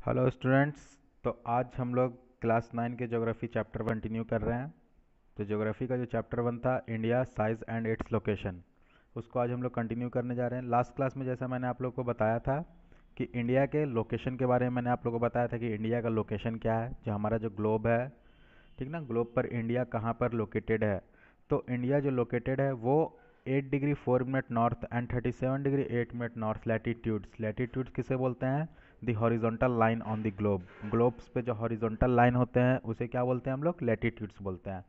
Hello students. तो आज हम लोग क्लास 9 के ज्योग्राफी चैप्टर कंटिन्यू कर रहे हैं। तो ज्योग्राफी का जो चैप्टर 1 था, India size and its location, उसको आज हम लोग कंटिन्यू करने जा रहे हैं। लास्ट क्लास में जैसा मैंने आप लोग को बताया था कि इंडिया के लोकेशन के बारे में मैंने आप लोग को बताया था कि इंडिया का लोकेशन क्या है, जो हमारा जो ग्लोब है, ठीक ना, ग्लोब पर इंडिया कहाँ पर लोकेटेड है। तो इंडिया जो लोकेटेड है वो 8 degree 4 minute north and 37 degree 8 minute north latitudes. Latitudes किसे बोलते हैं? The horizontal line on the globe. Globes पे जो हॉरिजॉन्टल लाइन होते हैं उसे क्या बोलते हैं हम लोग? लैटिट्यूड्स बोलते हैं।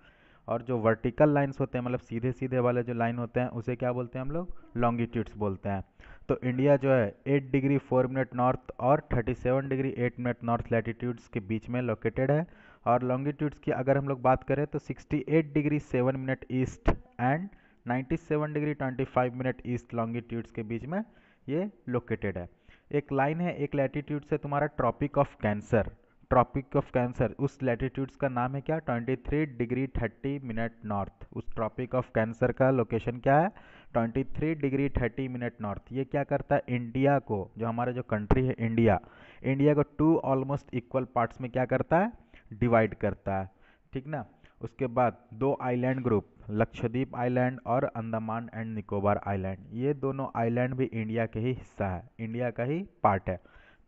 और जो वर्टिकल लाइंस होते हैं, मतलब सीधे सीधे वाले जो लाइन होते हैं, उसे क्या बोलते हैं हम लोग? लॉन्गिट्यूड्स बोलते हैं। तो इंडिया जो है 8 डिग्री 4 मिनट नॉर्थ और 37 डिग्री 8 मिनट नॉर्थ लैटिट्यूड्स के बीच में लोकेटेड है। और लॉन्गिट्यूड्स की अगर हम लोग बात करें तो 68 degree 7 minute east and 97 degree 25 minute east longitudes के बीच में ये लोकेटेड है। एक लाइन है एक लैटिट्यूड से तुम्हारा tropic of cancer. Tropic of cancer उस लैटिट्यूड्स का नाम है क्या? 23 डिग्री 30 मिनट नॉर्थ। उस ट्रॉपिक ऑफ कैंसर का लोकेशन क्या है? 23 डिग्री 30 मिनट नॉर्थ। ये क्या करता है? इंडिया को, जो हमारा जो कंट्री है इंडिया, इंडिया को टू ऑलमोस्ट इक्वल पार्ट्स में क्या करता है? डिवाइड करता है, ठीक ना। उसके बाद दो आइलैंड ग्रुप, लक्षद्वीप आइलैंड और अंडमान एंड निकोबार आइलैंड, ये दोनों आइलैंड भी इंडिया के ही हिस्सा है, इंडिया का ही पार्ट है।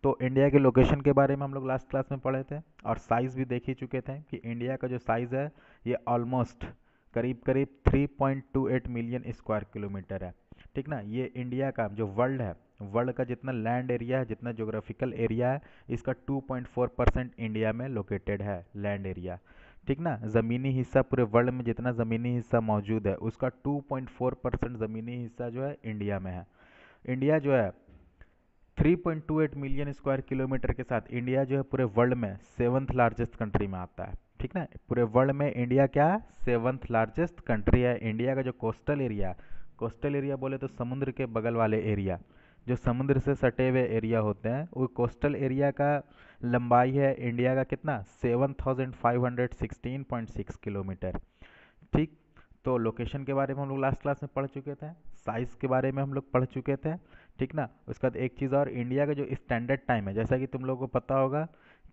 तो इंडिया के लोकेशन के बारे में हम लोग लास्ट क्लास में पढ़े थे और साइज़ भी देख ही चुके थे कि इंडिया का जो साइज़ है ये ऑलमोस्ट करीब करीब 3.28 मिलियन स्क्वायर किलोमीटर है, ठीक ना। ये इंडिया का जो वर्ल्ड है, वर्ल्ड का जितना लैंड एरिया है, जितना ज्योग्राफिकल एरिया है, इसका 2.4% इंडिया में लोकेटेड है लैंड एरिया, ठीक ना। ज़मीनी हिस्सा पूरे वर्ल्ड में जितना ज़मीनी हिस्सा मौजूद है उसका 2.4% ज़मीनी हिस्सा जो है इंडिया में है। इंडिया जो है 3.28 मिलियन स्क्वायर किलोमीटर के साथ इंडिया जो है पूरे वर्ल्ड में सेवन्थ लार्जेस्ट कंट्री में आता है, ठीक ना। पूरे वर्ल्ड में इंडिया क्या है? सेवन्थ लार्जेस्ट कंट्री है। इंडिया का जो कोस्टल एरिया, कोस्टल एरिया बोले तो समुद्र के बगल वाले एरिया, जो समुद्र से सटे हुए एरिया होते हैं, वो कोस्टल एरिया का लंबाई है इंडिया का कितना? 7516.6 किलोमीटर, ठीक। तो लोकेशन के बारे में हम लोग लास्ट क्लास में पढ़ चुके थे, साइज़ के बारे में हम लोग पढ़ चुके थे, ठीक ना। उसके बाद एक चीज़ और, इंडिया का जो स्टैंडर्ड टाइम है, जैसा कि तुम लोगों को पता होगा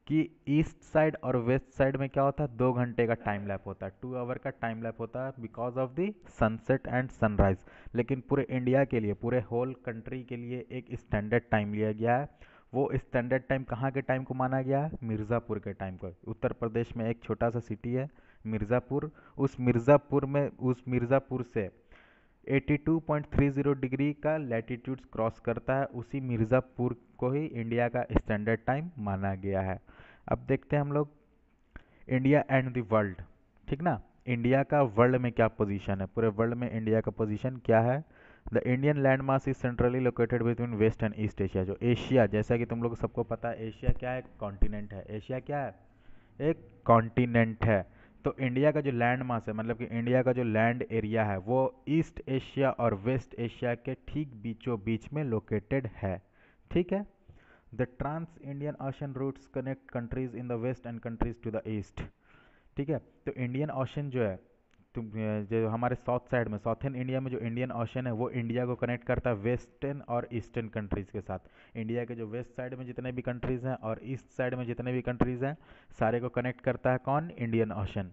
कि ईस्ट साइड और वेस्ट साइड में क्या होता है? 2 घंटे का टाइम लैप होता है, 2 आवर का टाइम लैप होता है because of the sunset and sunrise. लेकिन पूरे इंडिया के लिए, पूरे होल कंट्री के लिए एक स्टैंडर्ड टाइम लिया गया है। वो स्टैंडर्ड टाइम कहाँ के टाइम को माना गया है? मिर्ज़ापुर के टाइम को। उत्तर प्रदेश में एक छोटा सा सिटी है मिर्ज़ापुर। उस मिर्ज़ापुर से 82.30 डिग्री का लैटिट्यूड्स क्रॉस करता है, उसी मिर्ज़ापुर को ही इंडिया का स्टैंडर्ड टाइम माना गया है। अब देखते हैं हम लोग इंडिया एंड द वर्ल्ड, ठीक ना। इंडिया का वर्ल्ड में क्या पोजीशन है? पूरे वर्ल्ड में इंडिया का पोजीशन क्या है? The Indian land mass is centrally located between west and east Asia. जो एशिया, जैसा कि तुम लोग सबको पता है, एशिया क्या है? कॉन्टिनेंट है। एशिया क्या है? एक कॉन्टिनेंट है। तो इंडिया का जो लैंड मास है, मतलब कि इंडिया का जो लैंड एरिया है, वो ईस्ट एशिया और वेस्ट एशिया के ठीक बीचों बीच में लोकेटेड है, ठीक है। The trans Indian ocean routes connect countries in the west and countries to the east, ठीक है। तो इंडियन ओशन जो है, तुम जो हमारे साउथ साइड में, साउथर्न इंडिया में जो इंडियन ओशन है, वो इंडिया को कनेक्ट करता है वेस्टर्न और ईस्टर्न कंट्रीज़ के साथ। इंडिया के जो वेस्ट साइड में जितने भी कंट्रीज़ हैं और ईस्ट साइड में जितने भी कंट्रीज़ हैं, सारे को कनेक्ट करता है कौन? Indian ocean.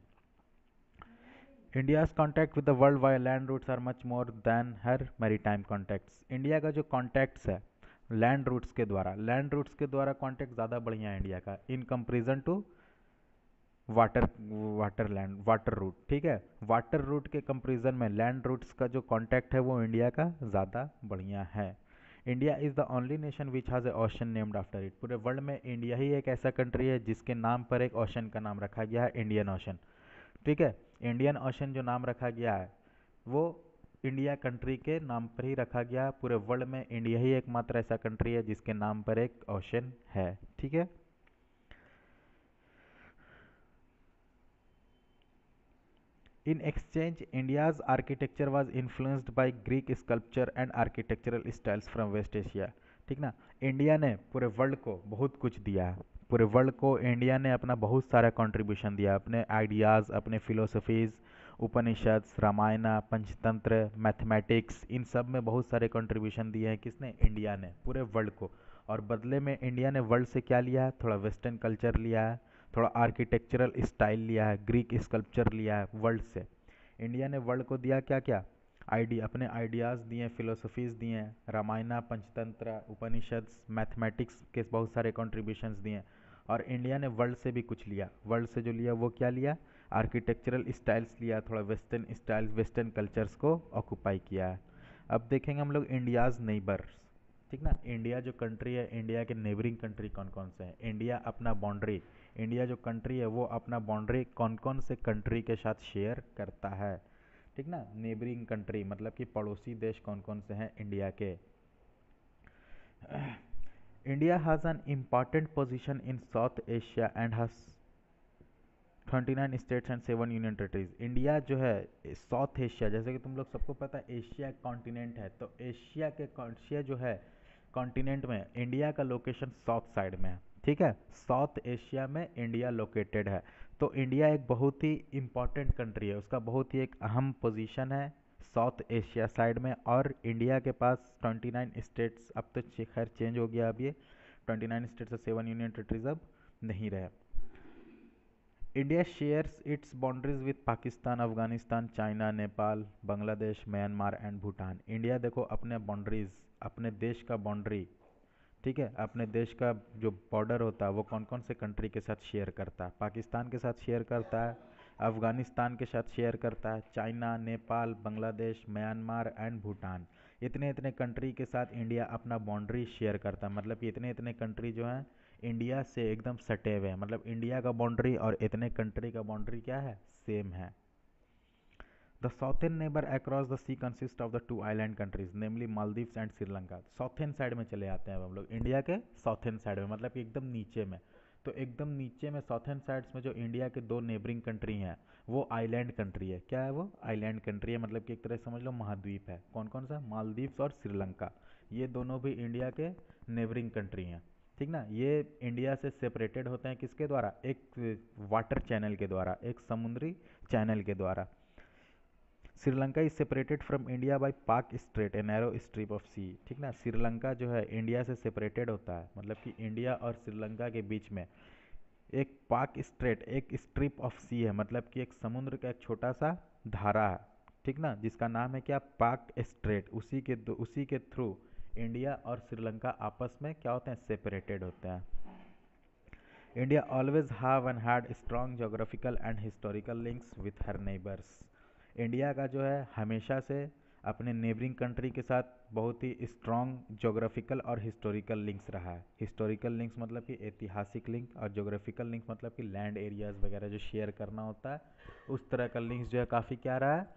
India's contact with the world wide land routes are much more than her maritime contacts. India का जो कॉन्टैक्ट्स है लैंड रूट्स के द्वारा कॉन्टैक्ट ज़्यादा बढ़िया है इंडिया का, in comparison to water water route, ठीक है। वाटर रूट के कंपैरिजन में लैंड रूट्स का जो कांटेक्ट है वो इंडिया का ज़्यादा बढ़िया है। India is the only nation which has a ocean named after it. पूरे वर्ल्ड में इंडिया ही एक ऐसा कंट्री है जिसके नाम पर एक ओशन का नाम रखा गया है, इंडियन ओशन, ठीक है। इंडियन ओशन जो नाम रखा गया है वो इंडिया कंट्री के नाम पर ही रखा गया है। पूरे वर्ल्ड में इंडिया ही एकमात्र ऐसा कंट्री है जिसके नाम पर एक ओशन है, ठीक है। In exchange, India's architecture was influenced by Greek sculpture and architectural styles from West Asia, ठीक ना। इंडिया ने पूरे वर्ल्ड को बहुत कुछ दिया है। पूरे वर्ल्ड को इंडिया ने अपना बहुत सारा कंट्रीब्यूशन दिया, अपने आइडियाज़, अपने फिलोसफीज़, उपनिषद, रामायण, पंचतंत्र, मैथमेटिक्स, इन सब में बहुत सारे कंट्रीब्यूशन दिए हैं। किसने? इंडिया ने, पूरे वर्ल्ड को। और बदले में इंडिया ने वर्ल्ड से क्या लिया है, थोड़ा वेस्टर्न कल्चर लिया है, थोड़ा आर्किटेक्चरल स्टाइल लिया है, ग्रीक स्कल्पचर लिया है वर्ल्ड से। इंडिया ने वर्ल्ड को दिया क्या क्या, अपने आइडियाज़ दिए, फिलोसफीज़ दिए, रामायण, पंचतंत्र, उपनिषद, मैथमेटिक्स के बहुत सारे कॉन्ट्रीब्यूशंस दिए। और इंडिया ने वर्ल्ड से भी कुछ लिया, वर्ल्ड से जो लिया वो क्या लिया, आर्किटेक्चरल स्टाइल्स लिया, थोड़ा वेस्टर्न स्टाइल्स, वेस्टर्न कल्चर्स को ऑक्यूपाई किया है। अब देखेंगे हम लोग इंडियाज़ नेबर्स, ठीक ना। इंडिया जो कंट्री है, इंडिया के नेबरिंग कंट्री कौन कौन से हैं। इंडिया अपना बाउंड्री, इंडिया जो कंट्री है वो अपना बाउंड्री कौन कौन से कंट्री के साथ शेयर करता है, ठीक ना। नेबरिंग कंट्री मतलब कि पड़ोसी देश कौन कौन से हैं इंडिया के। India has an important position in south Asia and has 29 states and 7 union territories. India जो है साउथ एशिया, जैसे कि तुम लोग सबको पता है एशिया कॉन्टिनेंट है, तो एशिया जो है कॉन्टिनेंट में इंडिया का लोकेशन साउथ साइड में है, ठीक है। साउथ एशिया में इंडिया लोकेटेड है, तो इंडिया एक बहुत ही इम्पॉर्टेंट कंट्री है, उसका बहुत ही एक अहम पोजीशन है साउथ एशिया साइड में। और इंडिया के पास 29 स्टेट्स, अब तो खैर चेंज हो गया, अब ये 29 स्टेट्स और 7 यूनियन टेरिटरीज अब नहीं रहे। India shares it's boundaries with Pakistan, Afghanistan, China, Nepal, Bangladesh, Myanmar and Bhutan. India देखो अपने बाउंड्रीज, अपने देश का बाउंड्री, ठीक है, अपने देश का जो बॉर्डर होता है वो कौन कौन से कंट्री के साथ शेयर करता है, पाकिस्तान के साथ शेयर करता है, अफगानिस्तान के साथ शेयर करता है, China, Nepal, Bangladesh, Myanmar and Bhutan. इतने इतने कंट्री के साथ इंडिया अपना बाउंड्री शेयर करता है, मतलब कि इतने इतने कंट्री जो हैं इंडिया से एकदम सटे हुए हैं, मतलब इंडिया का बाउंड्री और इतने कंट्री का बाउंड्री क्या है, सेम है। The southern neighbour across the sea consist of the two island countries namely Maldives and Sri Lanka. Southern side में चले आते हैं अब हम लोग, इंडिया के साउथर्न साइड में, मतलब कि एकदम नीचे में। तो एकदम नीचे में साउथर्न साइड्स में जो इंडिया के दो नेबरिंग कंट्री हैं वो आइलैंड कंट्री है। क्या है वो, आइलैंड कंट्री है, मतलब कि एक तरह से समझ लो महाद्वीप है। कौन कौन सा, मालदीव्स और श्रीलंका, ये दोनों भी इंडिया के नेबरिंग कंट्री हैं, ठीक ना। ये इंडिया से सेपरेटेड होते हैं किसके द्वारा, एक वाटर चैनल के द्वारा, एक समुद्री चैनल के द्वारा। Sri Lanka is separated from India by Palk strait, a narrow strip of sea, ठीक ना। श्रीलंका जो है इंडिया से सेपरेटेड होता है, मतलब कि इंडिया और श्रीलंका के बीच में एक पाक स्ट्रेट, एक स्ट्रिप ऑफ सी है, मतलब कि एक समुद्र का एक छोटा सा धारा है, ठीक ना, जिसका नाम है क्या, पाक स्ट्रेट। उसी के थ्रू इंडिया और श्रीलंका आपस में क्या होते हैं, सेपरेटेड होते हैं। India always have and had strong geographical and historical links with her neighbours. India का जो है हमेशा से अपने नेबरिंग कंट्री के साथ बहुत ही स्ट्रॉन्ग जोग्राफिकल और हिस्टोरिकल लिंक्स रहा है। हिस्टोरिकल लिंक्स मतलब कि ऐतिहासिक लिंक, और जोग्राफिकल लिंक्स मतलब कि लैंड एरियाज़ वगैरह जो शेयर करना होता है, उस तरह का लिंक्स जो है काफ़ी क्या रहा है,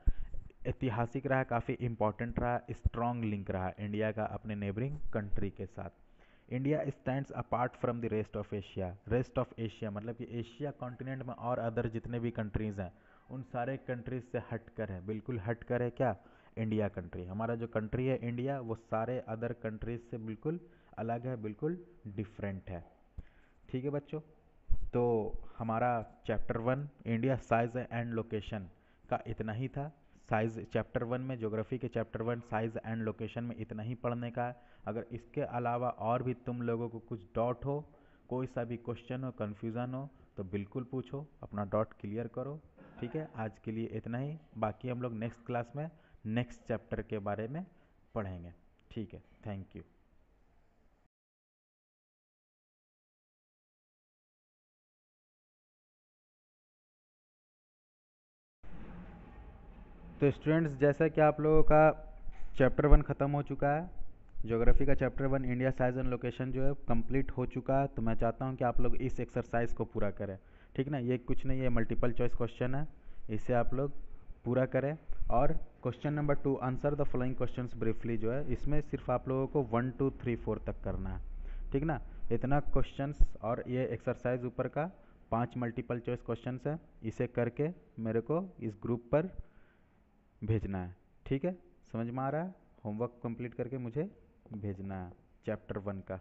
ऐतिहासिक रहा, काफ़ी इंपॉर्टेंट रहा, स्ट्रॉन्ग लिंक रहा इंडिया का अपने नेबरिंग कंट्री के साथ। India stands apart from the rest of Asia मतलब कि एशिया कॉन्टिनेंट में और अदर जितने भी कंट्रीज़ हैं उन सारे कंट्रीज से हट कर है, बिल्कुल हट कर है क्या, इंडिया कंट्री। हमारा जो कंट्री है इंडिया वो सारे अदर कंट्रीज से बिल्कुल अलग है, बिल्कुल डिफरेंट है, ठीक है बच्चों। तो हमारा chapter 1 India size and location का इतना ही था। साइज चैप्टर 1 में, ज्योग्राफी के चैप्टर 1 साइज एंड लोकेशन में इतना ही पढ़ने का है। अगर इसके अलावा और भी तुम लोगों को कुछ डाउट हो, कोई सा भी क्वेश्चन हो, कन्फ्यूज़न हो, तो बिल्कुल पूछो, अपना डाउट क्लियर करो, ठीक है। आज के लिए इतना ही, बाकी हम लोग नेक्स्ट क्लास में नेक्स्ट चैप्टर के बारे में पढ़ेंगे, ठीक है। Thank you. तो स्टूडेंट्स, जैसा कि आप लोगों का चैप्टर 1 ख़त्म हो चुका है, ज्योग्राफी का chapter 1 India size and location जो है कंप्लीट हो चुका है, तो मैं चाहता हूं कि आप लोग इस एक्सरसाइज को पूरा करें, ठीक ना। ये कुछ नहीं है, मल्टीपल चॉइस क्वेश्चन है, इसे आप लोग पूरा करें। और question number 2, answer the following questions briefly, जो है इसमें सिर्फ आप लोगों को 1 2 3 4 तक करना है, ठीक ना। इतना क्वेश्चंस, और ये एक्सरसाइज ऊपर का 5 मल्टीपल चॉइस क्वेश्चंस है, इसे करके मेरे को इस ग्रुप पर भेजना है, ठीक है। समझ में आ रहा है, होमवर्क कंप्लीट करके मुझे भेजना है चैप्टर 1 का।